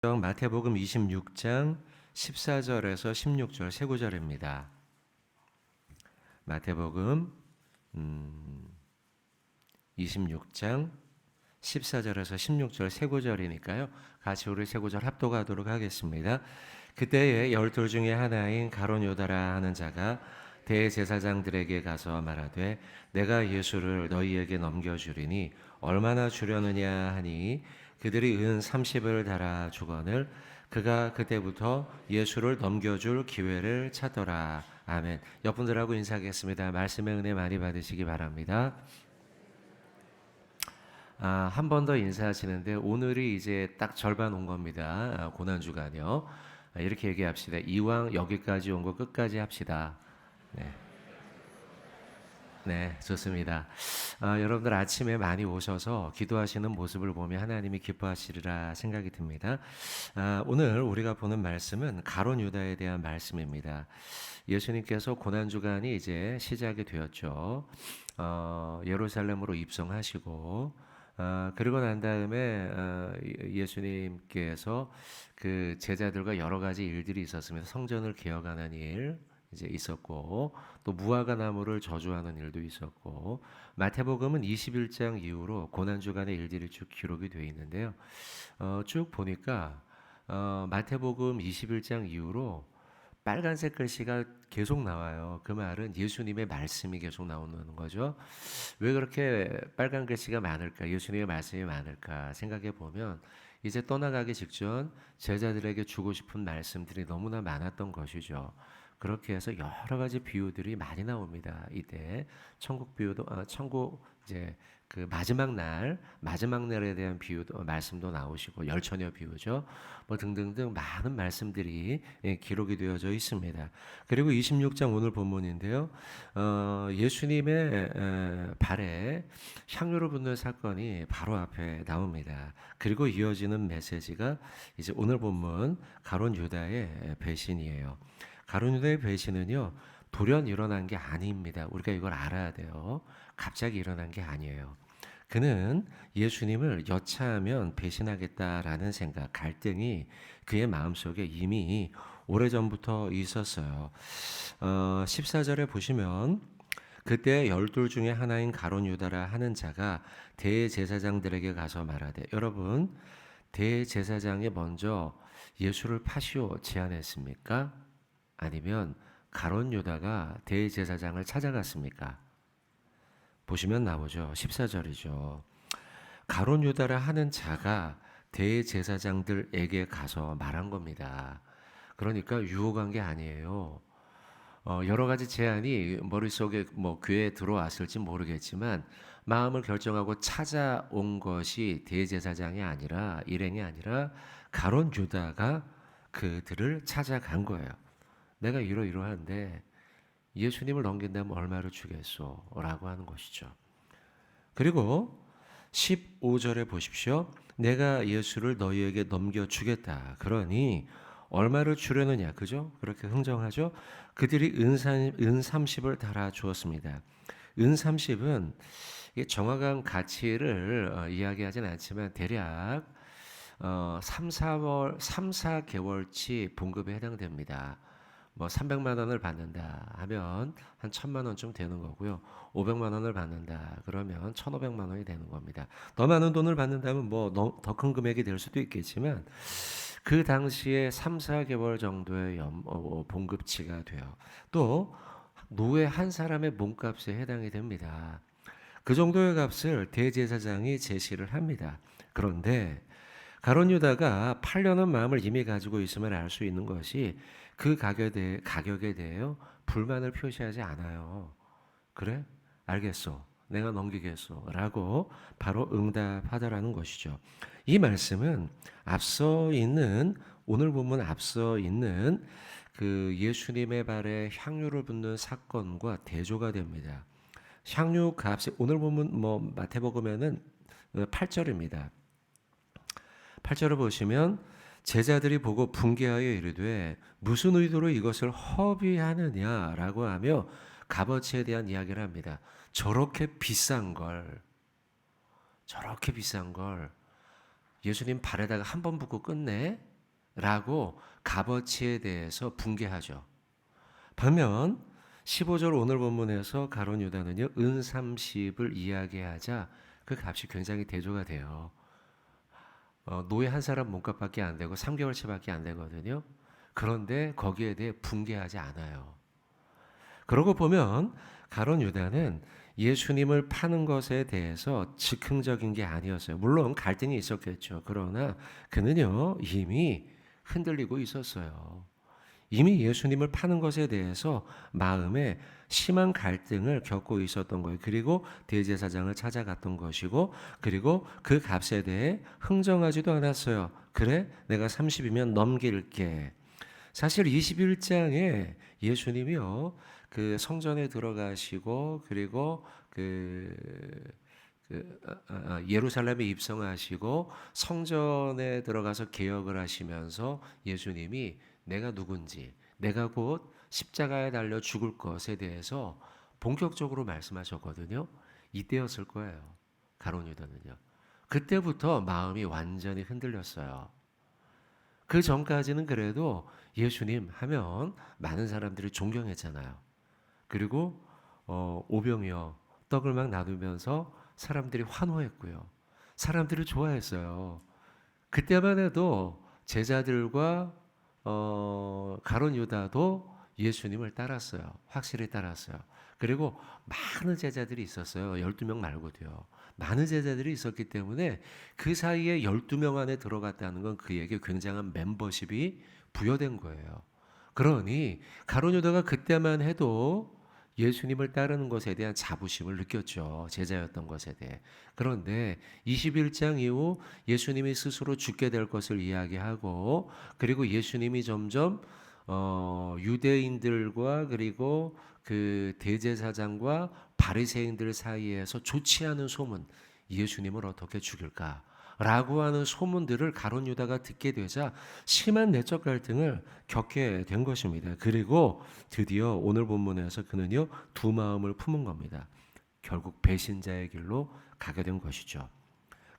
마태복음 26장 14절에서 16절 세 구절입니다. 마태복음 26장 14절에서 16절 세 구절이니까요. 같이 우리 세 구절 합독하도록 하겠습니다. 그때에 12 중에 하나인 가룟 유다라 하는 자가 대제사장들에게 가서 말하되 내가 예수를 너희에게 넘겨주리니 얼마나 주려느냐 하니 그들이 은 30을 달아 주거늘 그가 그때부터 예수를 넘겨줄 기회를 찾더라. 아멘. 옆분들하고 인사하겠습니다. 말씀의 은혜 많이 받으시기 바랍니다. 한 번 더 인사하시는데 오늘이 이제 딱 절반 온 겁니다. 고난주간이요. 이렇게 얘기합시다. 이왕 여기까지 온 거 끝까지 합시다. 네. 네, 좋습니다. 여러분들 아침에 많이 오셔서 기도하시는 모습을 보면 하나님이 기뻐하시리라 생각이 듭니다. 오늘 우리가 보는 말씀은 가룟 유다에 대한 말씀입니다. 예수님께서 고난주간이 이제 시작이 되었죠. 예루살렘으로 입성하시고 그리고 난 다음에 예수님께서 그 제자들과 여러 가지 일들이 있었습니다. 성전을 개혁하는 일 이제 있었고 또 무화과 나무를 저주하는 일도 있었고 마태복음은 21장 이후로 고난주간의 일들이 쭉 기록이 되어 있는데요. 쭉 보니까 마태복음 21장 이후로 빨간색 글씨가 계속 나와요. 그 말은 예수님의 말씀이 계속 나오는 거죠. 왜 그렇게 빨간 글씨가 많을까? 예수님의 말씀이 많을까? 생각해 보면 이제 떠나가기 직전 제자들에게 주고 싶은 말씀들이 너무나 많았던 것이죠. 그렇게 해서 여러 가지 비유들이 많이 나옵니다. 이때 천국 비유도 천국 이제 그 마지막 날에 대한 비유도 말씀도 나오시고 열처녀 비유죠. 뭐 등등등 많은 말씀들이 기록이 되어져 있습니다. 그리고 26장 오늘 본문인데요. 예수님의 발에 향유를 붓는 사건이 바로 앞에 나옵니다. 그리고 이어지는 메시지가 이제 오늘 본문 가룟 유다의 배신이에요. 가룟 유다의 배신은요, 돌연 일어난 게 아닙니다. 우리가 이걸 알아야 돼요. 갑자기 일어난 게 아니에요. 그는 예수님을 여차하면 배신하겠다라는 생각, 갈등이 그의 마음속에 이미 오래전부터 있었어요. 14절에 보시면 그때 12 중에 하나인 가룟 유다라 하는 자가 대제사장들에게 가서 말하되, 여러분 대제사장이 먼저 예수를 파시오 제안했습니까? 아니면 가룟 유다가 대제사장을 찾아갔습니까? 보시면 나오죠. 14절이죠. 가룟 유다라 하는 자가 대제사장들에게 가서 말한 겁니다. 그러니까 유혹한 게 아니에요. 여러 가지 제안이 머릿속에 뭐 귀에 들어왔을지 모르겠지만 마음을 결정하고 찾아온 것이 대제사장이 아니라 일행이 아니라 가룟 유다가 그들을 찾아간 거예요. 내가 이러이러한데 예수님을 넘긴다면 얼마를 주겠소? 라고 하는 것이죠. 그리고 15절에 보십시오. 내가 예수를 너희에게 넘겨주겠다. 그러니 얼마를 주려느냐. 그죠? 그렇게 흥정하죠. 그들이 은 30을 달아 주었습니다. 은 30은 정확한 가치를 이야기하진 않지만 대략 3, 4개월치 봉급에 해당됩니다. 뭐 300만 원을 받는다 하면 한 1000만 원쯤 되는 거고요. 500만 원을 받는다 그러면 1500만 원이 되는 겁니다. 더 많은 돈을 받는다면 뭐 더 큰 금액이 될 수도 있겠지만 그 당시에 3, 4개월 정도의 봉급치가 돼요. 또 노예 한 사람의 몸값에 해당이 됩니다. 그 정도의 값을 대제사장이 제시를 합니다. 그런데 가룟 유다가 팔려는 마음을 이미 가지고 있음을 알 수 있는 것이 그 가격에 대해 불만을 표시하지 않아요. 그래? 알겠소. 내가 넘기겠소. 라고 바로 응답하더라는 것이죠. 이 말씀은 오늘 본문 앞서 있는 그 예수님의 발에 향유를 붓는 사건과 대조가 됩니다. 향유 값이 오늘 본문 마태복음에는 8절입니다. 8절을 보시면 제자들이 보고 분개하여 이르되 무슨 의도로 이것을 허비하느냐라고 하며 값어치에 대한 이야기를 합니다. 저렇게 비싼 걸 예수님 발에다가 한 번 붓고 끝내? 라고 값어치에 대해서 붕괴하죠. 반면 15절 오늘 본문에서 가룟 유다는요, 은 30을 이야기하자 그 값이 굉장히 대조가 돼요. 노예 한 사람 몸값밖에 안 되고 3개월치밖에 안 되거든요. 그런데 거기에 대해 붕괴하지 않아요. 그러고 보면 가룟 유다는 예수님을 파는 것에 대해서 즉흥적인 게 아니었어요. 물론 갈등이 있었겠죠. 그러나 그는요, 이미 흔들리고 있었어요. 이미 예수님을 파는 것에 대해서 마음에 심한 갈등을 겪고 있었던 거예요. 그리고 대제사장을 찾아갔던 것이고, 그리고 그 값에 대해 흥정하지도 않았어요. 그래, 내가 30이면 넘길게. 사실 21장에 예수님이요, 그 성전에 들어가시고, 그리고 예루살렘에 입성하시고 성전에 들어가서 개혁을 하시면서 예수님이 내가 누군지, 내가 곧 십자가에 달려 죽을 것에 대해서 본격적으로 말씀하셨거든요. 이때였을 거예요. 가룟 유다는요. 그때부터 마음이 완전히 흔들렸어요. 그 전까지는 그래도 예수님 하면 많은 사람들이 존경했잖아요. 그리고 오병이어 떡을 막 나누면서 사람들이 환호했고요. 사람들을 좋아했어요. 그때만 해도 제자들과 가룟 유다도 예수님을 따랐어요. 확실히 따랐어요. 그리고 많은 제자들이 있었어요. 12명 말고도요. 많은 제자들이 있었기 때문에 그 사이에 12명 안에 들어갔다는 건 그에게 굉장한 멤버십이 부여된 거예요. 그러니 가룟 유다가 그때만 해도 예수님을 따르는 것에 대한 자부심을 느꼈죠. 제자였던 것에 대해. 그런데 21장 이후 예수님이 스스로 죽게 될 것을 이야기하고, 그리고 예수님이 점점 유대인들과 그리고 그 대제사장과 바리새인들 사이에서 좋지 않은 소문, 예수님을 어떻게 죽일까? 라고 하는 소문들을 가룟 유다가 듣게 되자 심한 내적 갈등을 겪게 된 것입니다. 그리고 드디어 오늘 본문에서 그는요, 두 마음을 품은 겁니다. 결국 배신자의 길로 가게 된 것이죠.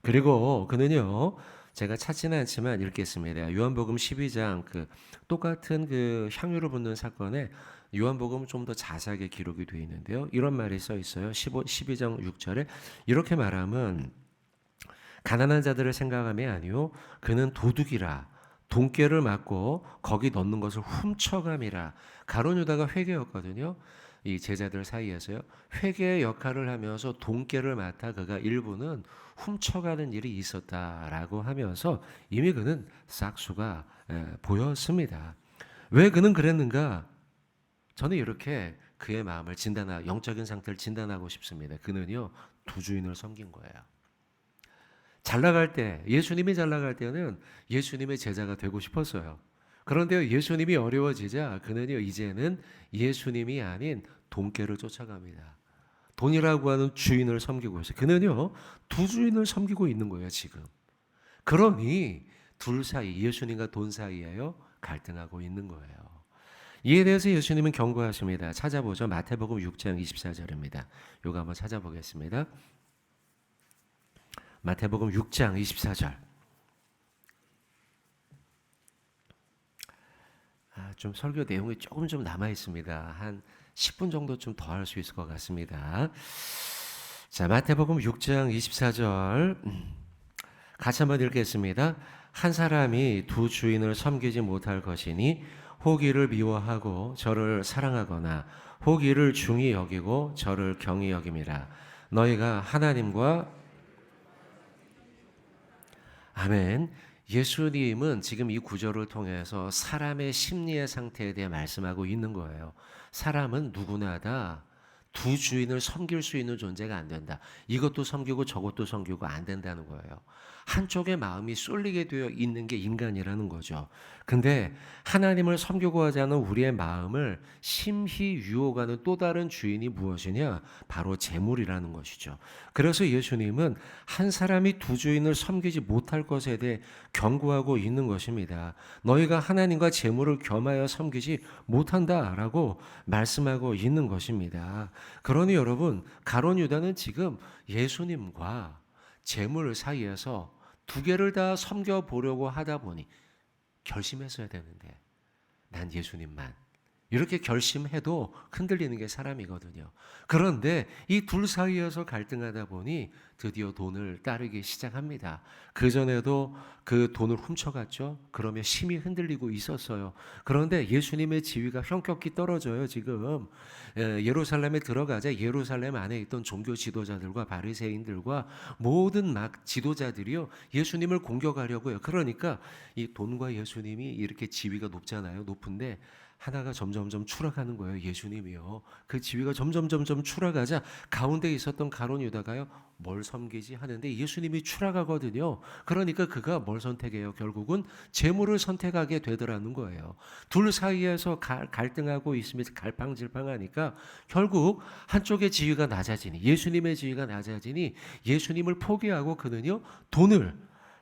그리고 그는요, 제가 찾지는 않지만 읽겠습니다. 요한복음 12장 그 똑같은 그 향유를 붓는 사건에 요한복음 좀 더 자세하게 기록이 되어 있는데요. 이런 말이 써 있어요. 12장 6절에 이렇게 말하면 가난한 자들을 생각함이 아니요 그는 도둑이라 돈꾀를 맞고 거기 넣는 것을 훔쳐감이라. 가룟 유다가 회개였거든요. 이 제자들 사이에서요. 회개의 역할을 하면서 돈꾀를 맡아 그가 일부는 훔쳐가는 일이 있었다라고 하면서 이미 그는 싹수가 보였습니다. 왜 그는 그랬는가? 저는 이렇게 그의 마음을 영적인 상태를 진단하고 싶습니다. 그는요, 두 주인을 섬긴 거예요. 잘 나갈 때, 예수님이 잘 나갈 때는 예수님의 제자가 되고 싶었어요. 그런데 예수님이 어려워지자 그는요, 이제는 예수님이 아닌 돈꾀를 쫓아갑니다. 돈이라고 하는 주인을 섬기고 있어요. 그는요, 두 주인을 섬기고 있는 거예요, 지금. 그러니 둘 사이, 예수님과 돈 사이에요, 갈등하고 있는 거예요. 이에 대해서 예수님은 경고하십니다. 찾아보죠. 마태복음 6장 24절입니다. 요거 한번 찾아보겠습니다. 마태복음 6장 24절. 좀 설교 내용이 조금 좀 남아 있습니다. 한 10분 정도 좀 더 할 수 있을 것 같습니다. 자, 마태복음 6장 24절. 같이 한번 읽겠습니다. 한 사람이 두 주인을 섬기지 못할 것이니 혹이를 미워하고 저를 사랑하거나 혹이를 중히 여기고 저를 경히 여김이라. 너희가 하나님과 아멘. 예수님은 지금 이 구절을 통해서 사람의 심리의 상태에 대해 말씀하고 있는 거예요. 사람은 누구나 다 두 주인을 섬길 수 있는 존재가 안 된다. 이것도 섬기고 저것도 섬기고 안 된다는 거예요. 한쪽에 마음이 쏠리게 되어 있는 게 인간이라는 거죠. 근데 하나님을 섬기고 하지 않은 우리의 마음을 심히 유혹하는 또 다른 주인이 무엇이냐? 바로 재물이라는 것이죠. 그래서 예수님은 한 사람이 두 주인을 섬기지 못할 것에 대해 경고하고 있는 것입니다. 너희가 하나님과 재물을 겸하여 섬기지 못한다라고 말씀하고 있는 것입니다. 그러니 여러분, 가룟 유다는 지금 예수님과 재물 사이에서 두 개를 다 섬겨 보려고 하다 보니 결심했어야 되는데 난 예수님만. 이렇게 결심해도 흔들리는 게 사람이거든요. 그런데 이 둘 사이에서 갈등하다 보니 드디어 돈을 따르기 시작합니다. 그전에도 그 돈을 훔쳐갔죠. 그러면 심히 흔들리고 있었어요. 그런데 예수님의 지위가 현격히 떨어져요. 지금 예루살렘에 들어가자 예루살렘 안에 있던 종교 지도자들과 바리새인들과 모든 막 지도자들이요 예수님을 공격하려고요. 그러니까 이 돈과 예수님이 이렇게 지위가 높잖아요. 높은데 하나가 점점점 추락하는 거예요. 예수님이요. 그 지위가 점점점점 추락하자 가운데 있었던 가룟 유다가요. 뭘 섬기지 하는데 예수님이 추락하거든요. 그러니까 그가 뭘 선택해요? 결국은 재물을 선택하게 되더라는 거예요. 둘 사이에서 갈등하고 있으면 갈팡질팡하니까 결국 한쪽의 지위가 낮아지니 예수님의 지위가 낮아지니 예수님을 포기하고 그는요. 돈을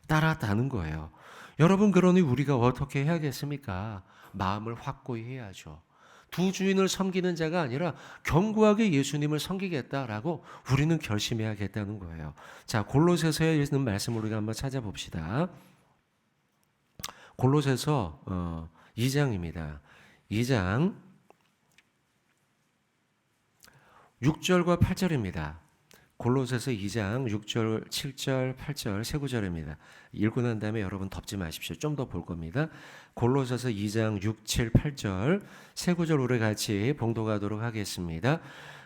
따랐다는 거예요. 여러분 그러니 우리가 어떻게 해야겠습니까? 마음을 확고히 해야죠. 두 주인을 섬기는 자가 아니라 견고하게 예수님을 섬기겠다라고 우리는 결심해야겠다는 거예요. 자, 골로새서에 있는 말씀을 우리가 한번 찾아봅시다. 골로새서 2장입니다. 2장 6절과 8절입니다. 골로새서 2장 6절, 7절, 8절 세 구절입니다. 읽고 난 다음에 여러분 덮지 마십시오. 좀 더 볼 겁니다. 골로새서 2장 6, 7, 8절 세 구절 우리 같이 봉독하도록 하겠습니다.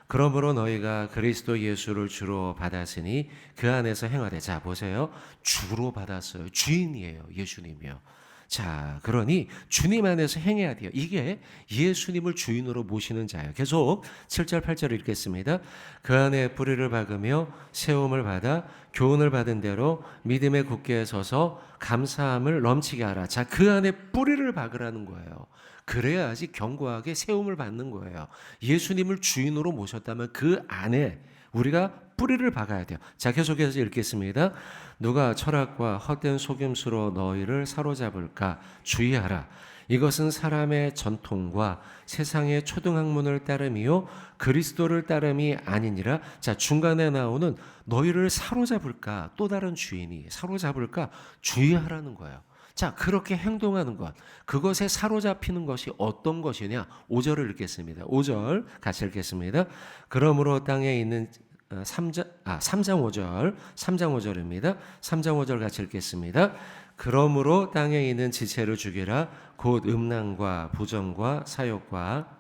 그러므로 너희가 그리스도 예수를 주로 받았으니 그 안에서 행하되. 자 보세요. 주로 받았어요. 주인이에요. 예수님이요. 자, 그러니 주님 안에서 행해야 돼요. 이게 예수님을 주인으로 모시는 자예요. 계속 7절 8절을 읽겠습니다. 그 안에 뿌리를 박으며 세움을 받아 교훈을 받은 대로 믿음에 굳게 서서 감사함을 넘치게 하라. 자, 그 안에 뿌리를 박으라는 거예요. 그래야지 견고하게 세움을 받는 거예요. 예수님을 주인으로 모셨다면 그 안에 우리가 뿌리를 박아야 돼요. 자, 계속해서 읽겠습니다. 누가 철학과 헛된 속임수로 너희를 사로잡을까 주의하라. 이것은 사람의 전통과 세상의 초등학문을 따름이요 그리스도를 따름이 아니니라. 자, 중간에 나오는 너희를 사로잡을까, 또 다른 주인이 사로잡을까 주의하라는 거예요. 자, 그렇게 행동하는 것, 그것에 사로잡히는 것이 어떤 것이냐? 5절을 읽겠습니다. 5절 같이 읽겠습니다. 그러므로 땅에 있는 3장 5절, 3장 5절입니다. 3장 5절 같이 읽겠습니다. 그러므로 땅에 있는 지체를 죽이라. 곧 음란과 부정과 사욕과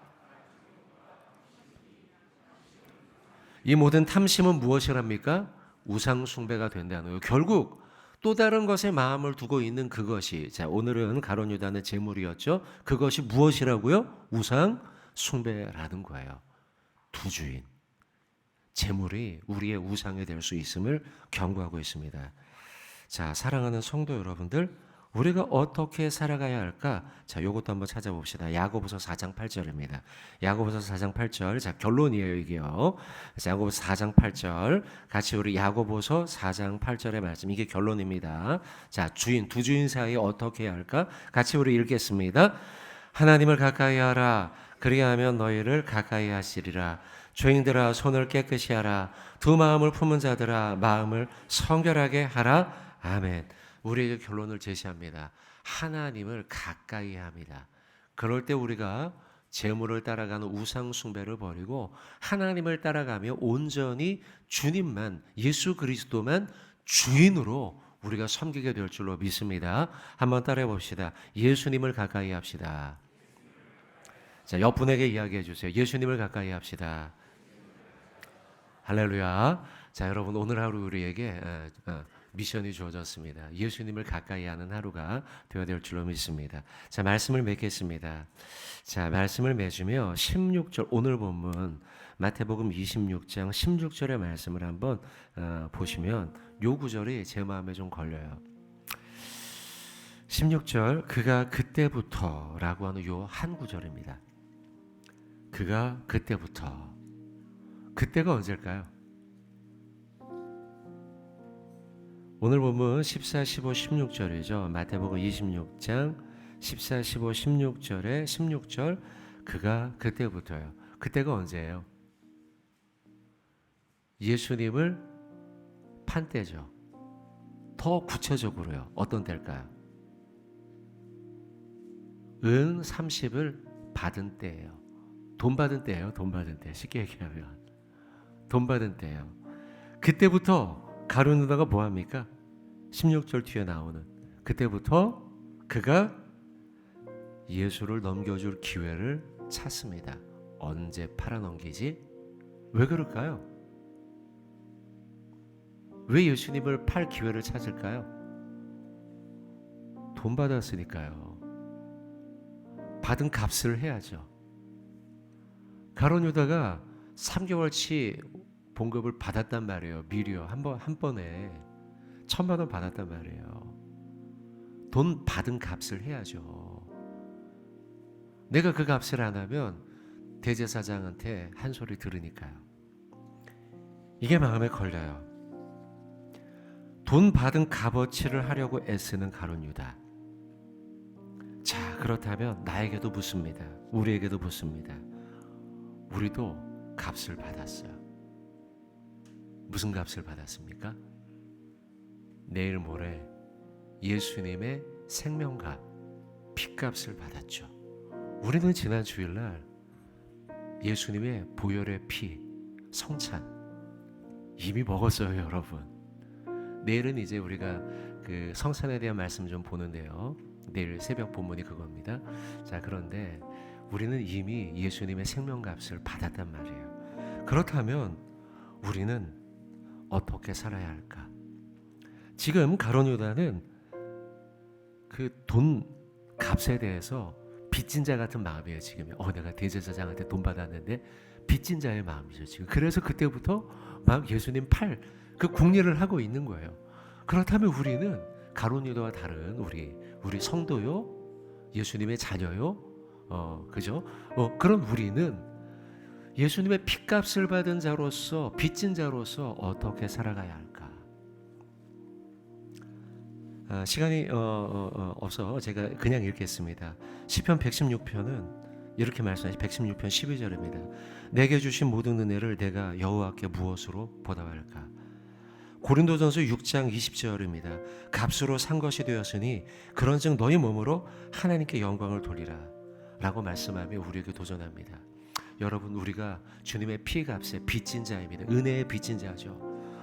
이 모든 탐심은 무엇이랍니까? 우상 숭배가 된다는 거예요. 결국 또 다른 것에 마음을 두고 있는 그것이, 자 오늘은 가룟 유다는 재물이었죠. 그것이 무엇이라고요? 우상 숭배라는 거예요. 두 주인. 재물이 우리의 우상이 될 수 있음을 경고하고 있습니다. 자, 사랑하는 성도 여러분들, 우리가 어떻게 살아가야 할까? 자, 요것도 한번 찾아봅시다. 야고보서 4장 8절입니다. 야고보서 4장 8절. 자, 결론이에요, 이게요. 자, 야고보서 4장 8절. 같이 우리 야고보서 4장 8절의 말씀. 이게 결론입니다. 자, 두 주인 사이에 어떻게 해야 할까? 같이 우리 읽겠습니다. 하나님을 가까이 하라. 그리하면 너희를 가까이 하시리라. 죄인들아 손을 깨끗이 하라. 두 마음을 품은 자들아 마음을 성결하게 하라. 아멘. 우리에게 결론을 제시합니다. 하나님을 가까이 합니다. 그럴 때 우리가 재물을 따라가는 우상 숭배를 버리고 하나님을 따라가며 온전히 주님만, 예수 그리스도만 주인으로 우리가 섬기게 될 줄로 믿습니다. 한번 따라해 봅시다. 예수님을 가까이 합시다. 자, 옆분에게 이야기해 주세요. 예수님을 가까이 합시다. 할렐루야. 자, 여러분 오늘 하루 우리에게 미션이 주어졌습니다. 예수님을 가까이 하는 하루가 되어야 될 줄로 믿습니다. 자, 말씀을 맺겠습니다. 자, 말씀을 맺으며 16절 오늘 본문 마태복음 26장 16절의 말씀을 한번 보시면 요 구절이 제 마음에 좀 걸려요. 16절 그가 그때부터라고 하는 요 한 구절입니다. 그가 그때부터. 그때가 언제일까요? 오늘 보면 14, 15, 16절이죠. 마태복음 26장 14, 15, 16절에 16절 그가 그때부터요. 그때가 언제예요? 예수님을 판 때죠. 더 구체적으로요. 어떤 때일까요? 은 30을 받은 때예요. 돈 받은 때예요. 돈 받은 때. 쉽게 얘기하면 돈 받은 때예요. 그때부터 가룟 유다가 뭐합니까? 16절 뒤에 나오는 그때부터 그가 예수를 넘겨줄 기회를 찾습니다. 언제 팔아넘기지? 왜 그럴까요? 왜 예수님을 팔 기회를 찾을까요? 돈 받았으니까요. 받은 값을 해야죠. 가룟 유다가 3개월치 봉급을 받았단 말이에요. 미리요. 한 번에 1,000만 원 받았단 말이에요. 돈 받은 값을 해야죠. 내가 그 값을 안 하면 대제사장한테 한 소리 들으니까요. 이게 마음에 걸려요. 돈 받은 값어치를 하려고 애쓰는 가룟 유다. 자, 그렇다면 나에게도 묻습니다. 우리에게도 묻습니다. 우리도 값을 받았어요. 무슨 값을 받았습니까? 내일 모레 예수님의 생명값, 피값을 받았죠. 우리는 지난 주일날 예수님의 보혈의 피, 성찬 이미 먹었어요, 여러분. 내일은 이제 우리가 그 성찬에 대한 말씀 좀 보는데요. 내일 새벽 본문이 그겁니다. 자, 그런데 우리는 이미 예수님의 생명값을 받았단 말이에요. 그렇다면 우리는 어떻게 살아야 할까? 지금 가룟 유다는 그 돈 값에 대해서 빚진 자 같은 마음이에요. 지금 내가 대제사장한테 돈 받았는데 빚진 자의 마음이죠. 지금 그래서 그때부터 막 예수님 팔 그 궁리를 하고 있는 거예요. 그렇다면 우리는 가룟 유다와 다른 우리 성도요, 예수님의 자녀요, 그죠? 그런 우리는 예수님의 피값을 받은 자로서 빚진 자로서 어떻게 살아가야 할까? 시간이 없어 제가 그냥 읽겠습니다. 시편 116편은 이렇게 말씀하시 116편 12절입니다. 내게 주신 모든 은혜를 내가 여호와께 무엇으로 보답할까? 고린도전서 6장 20절입니다. 값으로 산 것이 되었으니 그런즉 너희 몸으로 하나님께 영광을 돌리라 라고 말씀하며 우리에게 도전합니다. 여러분, 우리가 주님의 피값에 빚진 자입니다. 은혜의 빚진 자죠.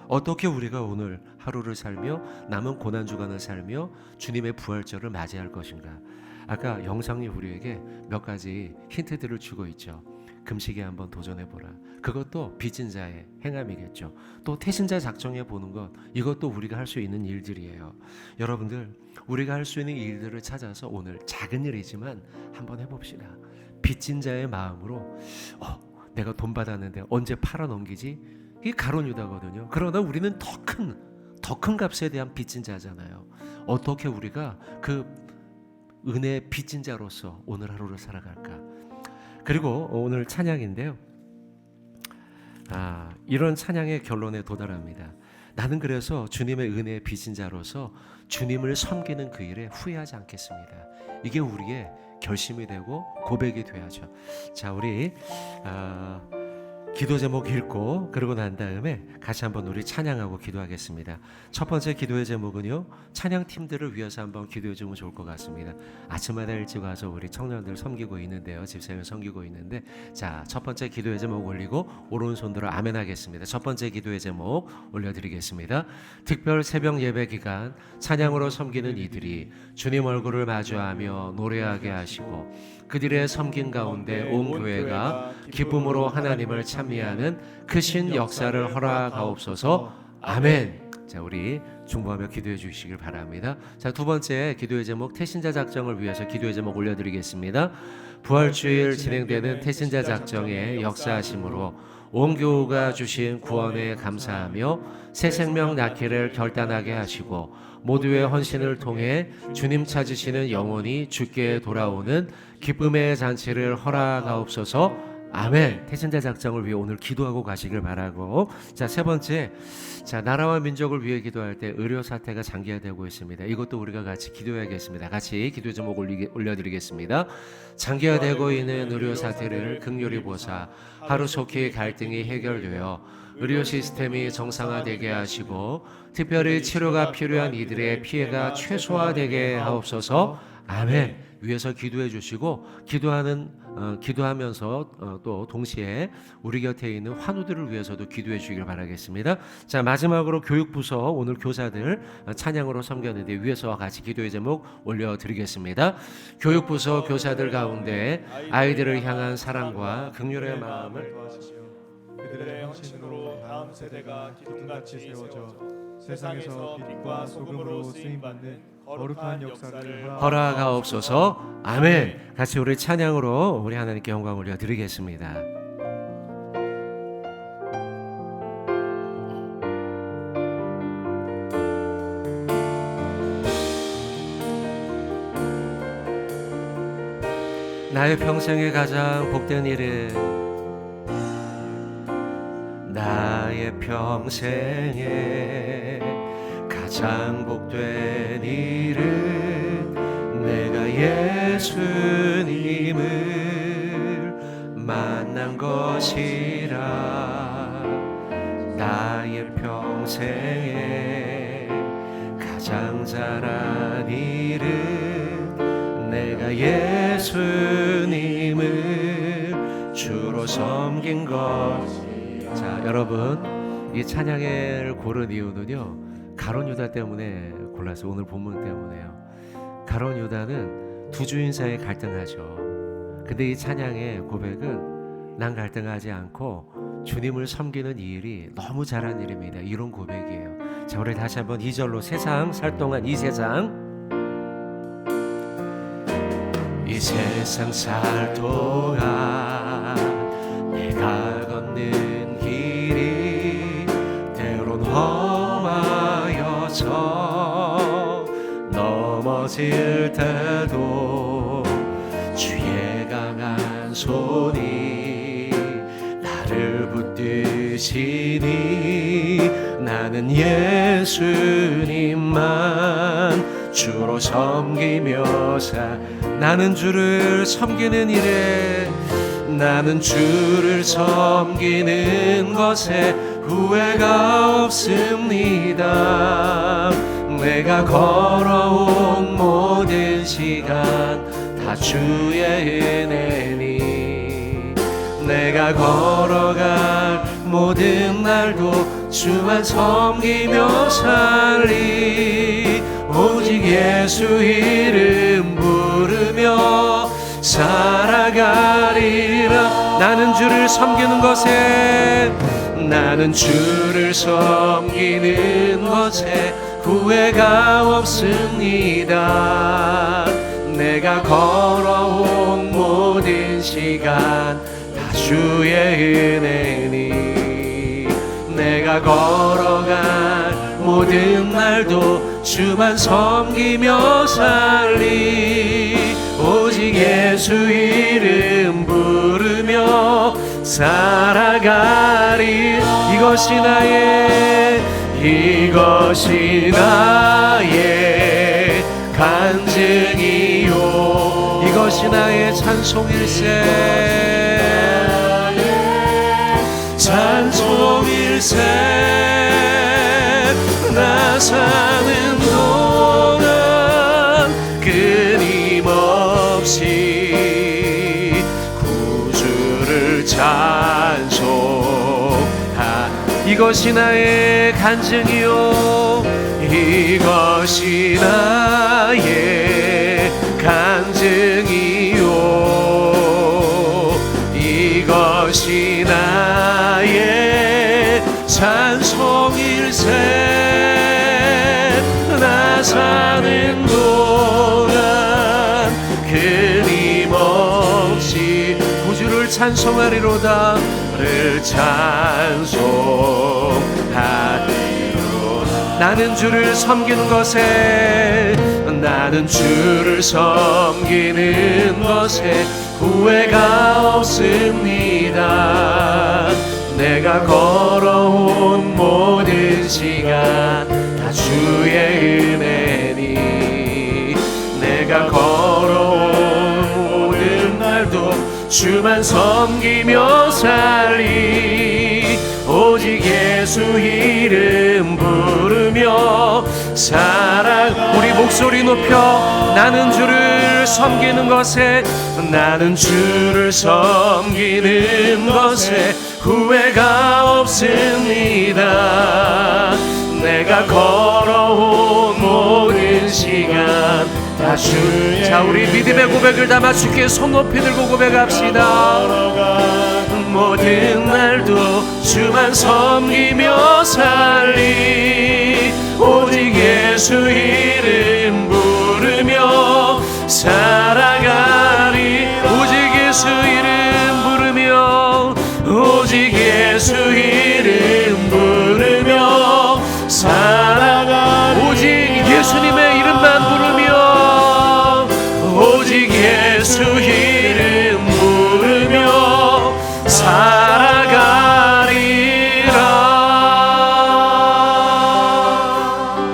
어떻게 우리가 오늘 하루를 살며 남은 고난주간을 살며 주님의 부활절을 맞이할 것인가? 아까 영상이 우리에게 몇 가지 힌트들을 주고 있죠. 금식에 한번 도전해보라. 그것도 빚진 자의 행함이겠죠. 또 태신자 작정해 보는 것, 이것도 우리가 할 수 있는 일들이에요. 여러분들, 우리가 할 수 있는 일들을 찾아서 오늘 작은 일이지만 한번 해봅시다. 빚진 자의 마음으로 내가 돈 받았는데 언제 팔아넘기지? 이게 가룟 유다거든요. 그러나 우리는 더 큰 값에 대한 빚진 자잖아요. 어떻게 우리가 그 은혜의 빚진 자로서 오늘 하루를 살아갈까? 그리고 오늘 찬양인데요. 이런 찬양의 결론에 도달합니다. 나는 그래서 주님의 은혜의 빚진 자로서 주님을 섬기는 그 일에 후회하지 않겠습니다. 이게 우리의 결심이 되고 고백이 돼야죠. 자, 우리 기도 제목 읽고 그러고 난 다음에 같이 한번 우리 찬양하고 기도하겠습니다. 첫 번째 기도의 제목은요, 찬양팀들을 위해서 한번 기도해 주면 좋을 것 같습니다. 아침마다 일찍 와서 우리 청년들 섬기고 있는데요, 집사님 섬기고 있는데, 자, 첫 번째 기도의 제목 올리고 오른손 들어 아멘 하겠습니다. 첫 번째 기도의 제목 올려드리겠습니다. 특별 새벽 예배 기간 찬양으로 섬기는 이들이 주님 얼굴을 마주하며 노래하게 하시고 그들의 섬긴 가운데 온 교회가 기쁨으로 하나님을 찬미하는 크신 역사를 허락하옵소서. 아멘. 자, 우리 중보하며 기도해 주시길 바랍니다. 자, 두 번째 기도의 제목 태신자 작정을 위해서 기도의 제목 올려드리겠습니다. 부활주일 진행되는 태신자 작정의 역사하심으로 온 교우가 주신 구원에 감사하며 새 생명 낳기를 결단하게 하시고 모두의 헌신을 통해 주님 찾으시는 영혼이 주께 돌아오는 기쁨의 잔치를 허락하옵소서. 아멘. 태신자 작정을 위해 오늘 기도하고 가시길 바라고, 자, 세 번째, 자, 나라와 민족을 위해 기도할 때 의료 사태가 장기화되고 있습니다. 이것도 우리가 같이 기도해야겠습니다. 같이 기도 제목 올려드리겠습니다. 장기화되고 있는 의료 사태를 긍휼히 보사 하루속히 갈등이 해결되어 의료 시스템이 정상화되게 하시고 특별히 치료가 필요한 이들의 피해가 최소화되게 하옵소서. 아멘. 위해서 기도해 주시고 기도하면서 또 동시에 우리 곁에 있는 환우들을 위해서도 기도해 주시길 바라겠습니다. 자, 마지막으로 교육부서 오늘 교사들 찬양으로 섬겼는데 위에서 같이 기도의 제목 올려드리겠습니다. 교육부서 교사들 가운데 아이들을 향한 사랑과 긍휼의 마음을 도와주시오. 그들의 헌신으로 다음 세대가 기둥같이 세워져 세상에서 빛과 소금으로 쓰임받는 거룩한 역사를 허락하옵소서. 아멘. 같이 우리 찬양으로 우리 하나님께 영광 올려드리겠습니다. 나의 평생에 가장 복된 일은 나의 평생에 가장 복된 일은 내가 예수님을 만난 것이라. 나의 평생에 가장 잘한 일은 내가 예수님을 주로 섬긴 것. 자, 여러분, 이 찬양을 고른 이유는요, 가룟 유다 때문에 골랐어요. 오늘 본문 때문에요. 가룟 유다는 두 주인 사이에 갈등하죠. 근데 이 찬양의 고백은 난 갈등하지 않고 주님을 섬기는 이 일이 너무 잘한 일입니다. 이런 고백이에요. 자, 우리 다시 한번 2절로 세상 살 동안 이 세상 살 동안 내가 걷는 길이 때론 험하여서 넘어질 때도 주의 강한 손이 나를 붙드시니 나는 예수님만 주로 섬기며 나는 주를 섬기는 일에 나는 주를 섬기는 것에 후회가 없습니다. 내가 걸어온 모든 시간 다 주의 은혜니 내가 걸어갈 모든 날도 주만 섬기며 살리 오직 예수 이름 부르며 살아가리라. 나는 주를 섬기는 것에 나는 주를 섬기는 것에 후회가 없습니다. 내가 걸어온 모든 시간 다 주의 은혜니 내가 걸어갈 모든 날도 주만 섬기며 살리 오직 예수 이름 부르며 살아가리. 이것이 나의 간증이요 이것이 나의 찬송일세 나 사는 동안 끊임없이 구주를 이것이 나의 간증이요 이것이 나의 간증이요 이것이 나의 찬송일세 나 사는 동안 끊임없이 구주를 찬송하리로다 를 찬송하리로다. 나는 주를 섬기는 것에 나는 주를 섬기는 것에 후회가 없습니다. 내가 걸어온 모든 시간 다 주의 은혜니 내가 걸어온 모든 날도 주만 섬기며 살리 오직 예수 이름 부르며 살아가 우리 목소리 높여 나는 주를 섬기는 것에 나는 주를 섬기는 것에 후회가 없습니다. 내가 걸어온 모든 시간 다 주. 자, 우리 믿음의 고백을 담아 주께 손 높이 들고 고백합시다. 모든 날도 주만 섬기며 살리 오직 예수 이름 부르며 살아가리. 오직 예수 이름 부르며 오직 예수 이름 부르며 살아가리. 오직 예수님의 이름만 부르며 오직 예수 이름 부르며 살아가리라.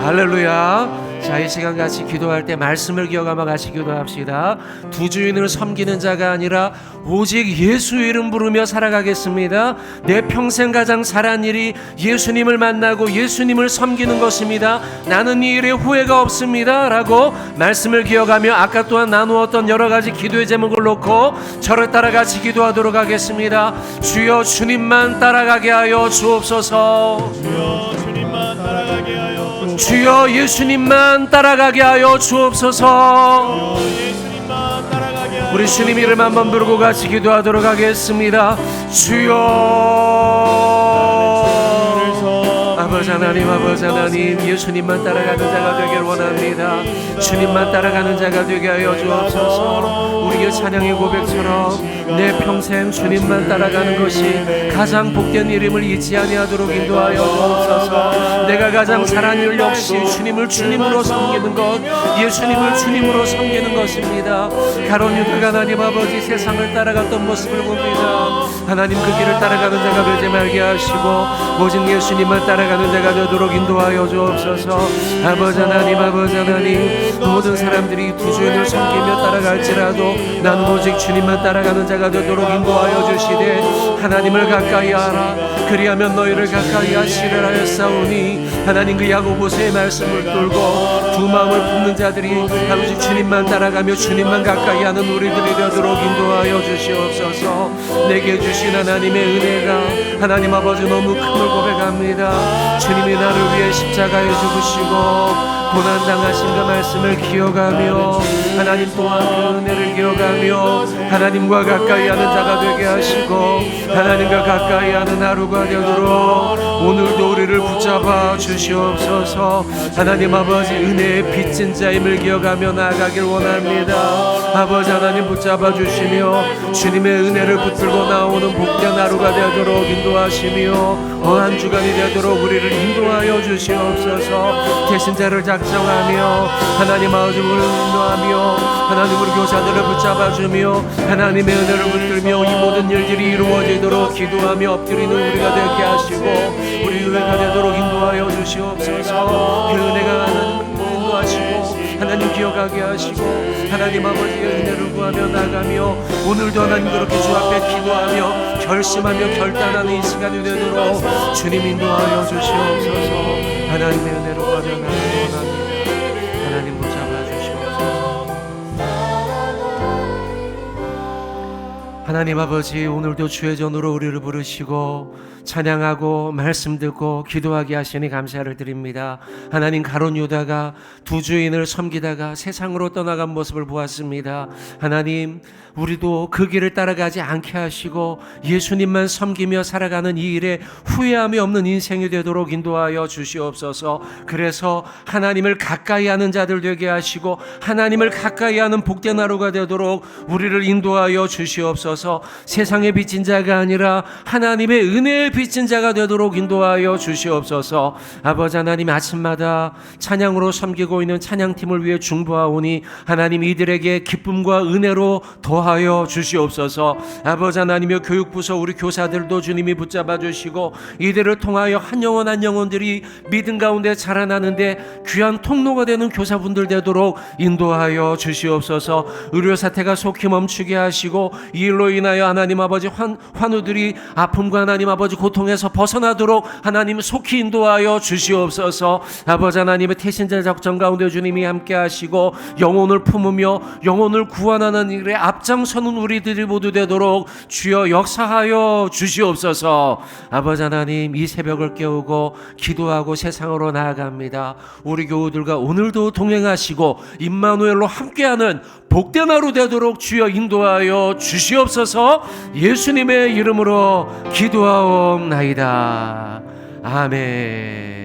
할렐루야. 자, 이 시간 같이 기도할 때 말씀을 기억하며 같이 기도합시다. 두 주인을 섬기는 자가 아니라 오직 예수 이름 부르며 살아가겠습니다. 내 평생 가장 잘한 일이 예수님을 만나고 예수님을 섬기는 것입니다. 나는 이 일에 후회가 없습니다 라고 말씀을 기억하며 아까 또한 나누었던 여러 가지 기도의 제목을 놓고 저를 따라 같이 기도하도록 하겠습니다. 주여 주님만 따라가게 하여 주옵소서. 주여 주님만 따라가게 하여 주옵소서. 주여 예수님만 따라가게 하여 주옵소서. 예수님만 따라가게 하여 우리 주님 이름 한번 부르고 같이 기도하도록 하겠습니다. 주여 아버지 하나님, 아버지 하나님, 예수님만 따라가는 자가 되길 원합니다. 주님만 따라가는 자가 되게 하여 주옵소서. 우리의 찬양의 고백처럼 내 평생 주님만 따라가는 것이 가장 복된 이름을 잊지 아니하도록 인도하여 주옵소서. 내가 가장 잘한 일 역시 주님을 주님으로 섬기는 것, 예수님을 주님으로 섬기는 것입니다. 가룟 유다가 하나님 아버지 세상을 따라갔던 모습을 봅니다. 하나님 그 길을 따라가는 자가 되지 말게 하시고 오직 예수님만 따라가는 자가 되도록 인도하여 주옵소서. 아버지 하나님, 아버지 하나님, 모든 사람들이 두 주인을 섬기며 따라갈지라도 나는 오직 주님만 따라가는 자가 되도록 인도하여 주시되 하나님을 가까이 하라. 그리하면 너희를 가까이 하시리라 하였사오니 하나님 그 야고보서의 말씀을 뚫고 두 마음을 품는 자들이 아버지 주님만 따라가며 주님만 가까이 하는 우리들이 되도록 인도하여 주시옵소서. 내게 주신 하나님의 은혜가 하나님 아버지 너무 큼을 고백합니다. 주님이 나를 위해 십자가에 죽으시고 고난당하신 그 말씀을 기억하며 하나님 또한 그 은혜를 기억하며 하나님과 가까이 하는 자가 되게 하시고 하나님과 가까이 하는 하루가 되도록 오늘도 우리를 붙잡아 주시옵소서. 하나님 아버지 은혜의 빚진 자임을 기억하며 나아가길 원합니다. 아버지 하나님 붙잡아 주시며 주님의 은혜를 붙들고 나오는 복된 하루가 되도록 인도하시며 한 주간이 되도록 우리를 인도하여 주시옵소서. 대신자를 작정하며 하나님 아버지를 인도하며 하나님 우리 교사들을 붙잡아주며 하나님의 은혜를 붙들며 이 모든 일들이 이루어지도록 기도하며 엎드리는 우리가 되게 하시고 우리 교회가 되도록 인도하여 주시옵소서. 그 은혜가 하나님을 인도하시고 하나님 기억하게 하시고 하나님 아버지의 은혜를 구하며 나가며 오늘도 하나님 그렇게 주 앞에 기도하며 결심하며 결단하는 이 시간이 되도록 주님 인도하여 주시옵소서. 하나님의 은혜를 구하며 나가기 원합니다. 하나님 붙잡아 주시옵소서. 하나님 아버지 오늘도 주의 전으로 우리를 부르시고 찬양하고 말씀 듣고 기도하게 하시니 감사를 드립니다. 하나님 가룟 유다가 두 주인을 섬기다가 세상으로 떠나간 모습을 보았습니다. 하나님 우리도 그 길을 따라가지 않게 하시고 예수님만 섬기며 살아가는 이 일에 후회함이 없는 인생이 되도록 인도하여 주시옵소서. 그래서 하나님을 가까이 하는 자들 되게 하시고 하나님을 가까이 하는 복된 하루가 되도록 우리를 인도하여 주시옵소서. 세상에 비친 자가 아니라 하나님의 은혜에 비친 자가 되도록 인도하여 주시옵소서. 아버지 하나님 아침마다 찬양으로 섬기고 있는 찬양팀을 위해 중보하오니 하나님 이들에게 기쁨과 은혜로 더하여 주시옵소서. 아버지 하나님의 교육부서 우리 교사들도 주님이 붙잡아 주시고 이들을 통하여 한 영혼 한 영혼들이 믿음 가운데 자라나는데 귀한 통로가 되는 교사분들 되도록 인도하여 주시옵소서. 의료 사태가 속히 멈추게 하시고 이 일로 예수로 인하여 하나님 아버지 환우들이 아픔과 하나님 아버지 고통에서 벗어나도록 하나님 속히 인도하여 주시옵소서. 아버지 하나님의 태신자 작전 가운데 주님이 함께 하시고 영혼을 품으며 영혼을 구원하는 일에 앞장서는 우리들이 모두 되도록 주여 역사하여 주시옵소서. 아버지 하나님, 이 새벽을 깨우고 기도하고 세상으로 나아갑니다. 우리 교우들과 오늘도 동행하시고 임마누엘로 함께하는 복된 하루 되도록 주여 인도하여 주시옵소서. 예수님의 이름으로 기도하옵나이다. 아멘.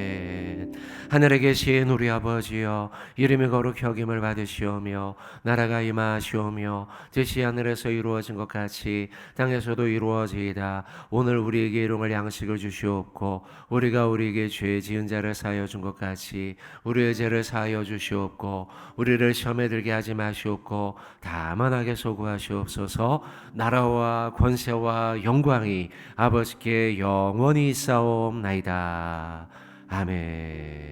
하늘에 계신 우리 아버지여, 이름이 거룩히 여김을 받으시오며 나라가 임하시오며 뜻이 하늘에서 이루어진 것 같이 땅에서도 이루어지이다. 오늘 우리에게 일용할 양식을 주시옵고 우리가 우리에게 죄 지은 자를 사하여 준 것 같이 우리의 죄를 사하여 주시옵고 우리를 시험에 들게 하지 마시옵고 다만 악에서 구하시옵소서. 나라와 권세와 영광이 아버지께 영원히 있사옵나이다. 아멘.